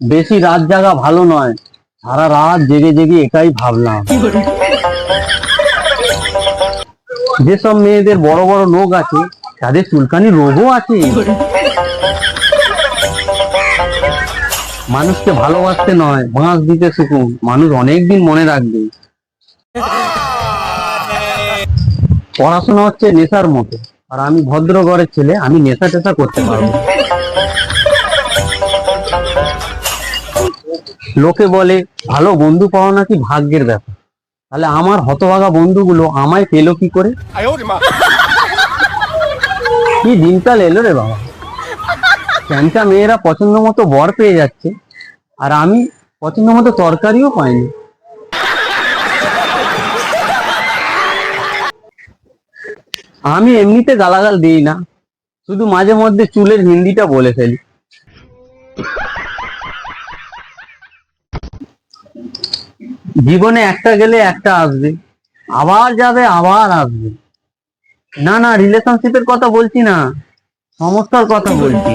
বেশি রাত জাগা ভালো নয়। সারা রাত জেগে জেগে এটাই ভাবলাম, যেসব মেয়েদের বড় বড় নখ আছে তাদের চুলকানি রোগও আছে। মানুষকে ভালোবাসতে নয়, বাঁশ দিতে শিখুন, মানুষ অনেকদিন মনে রাখবে। পড়াশোনা হচ্ছে নেশার মতো, আর আমি ভদ্র ঘরের ছেলে, আমি নেশা টেশা করতে পারবো। লোকে বলে ভালো বন্ধু পাওয়া নাকি ভাগ্যের ব্যাপার, তাহলে আমার হতভাগা বন্ধুগুলো আমায় পেলো কি করে? কি দিনকাল এলো রে বাবা, ক্যান্টা মেয়েরা পছন্দ মতো বর পেয়ে যাচ্ছে, আর আমি পছন্দ মতো তরকারিও পাইনি। আমি এমনিতে গালাগাল দিই না, শুধু মাঝে মধ্যে চুলের হিন্দিটা বলে ফেলি। জীবনে একটা গেলে একটা আসবে, আবার যাবে আবার আসবে। না না, রিলেশনশিপের কথা বলছি না, সমস্যার কথা বলছি।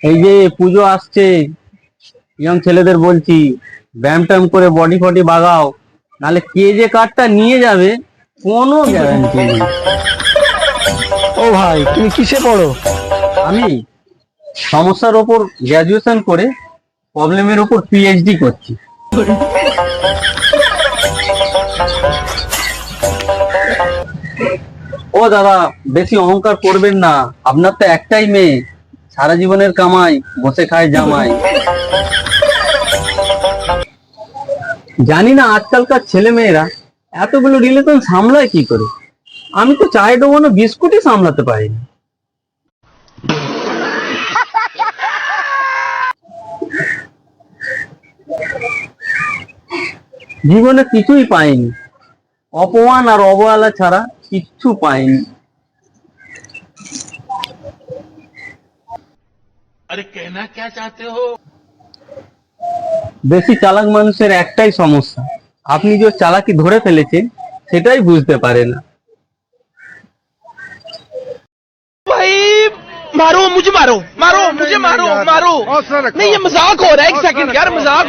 এই যে পুজো আসছে, ইয়ং ছেলেদের বলছি ব্যায়াম ট্যাম করে বডি ফডি বাগাও, নাহলে কে যে কার্ডটা নিয়ে যাবে কোনো গ্যারান্টি নেই। ও ভাই, তুমি কিসে পড়ো? আমি সমস্যার ওপর গ্র্যাজুয়েশন করে প্রবলেমের ওপর পিএইচডি করছি। ও দাদা, বেশি অহংকার করবেন না, আপনার তো একটাই মেয়ে, সারা জীবনের কামাই, বসে খায় জামাই। জানি না আজকালকার ছেলে মেয়েরা এতগুলো রিলেশন সামলায় কি করে, আমি তো চায়ে ডোবানো বিস্কুটই সামলাতে পারি না। জীবনে কিছুই পাইনি, অপমান আর অবহেলা ছাড়া কিচ্ছু পাইনি। अरे कहना क्या चाहते हो? বেশি চালাক মানুষের একটাই সমস্যা, আপনি যে চালাকি ধরে ফেলেছেন সেটাই বুঝতে পারে না। भाई मारो मुझे, मारो मारो मुझे, मारो मारो। नहीं ये मजाक हो रहा है, एक सेकंड यार, मजाक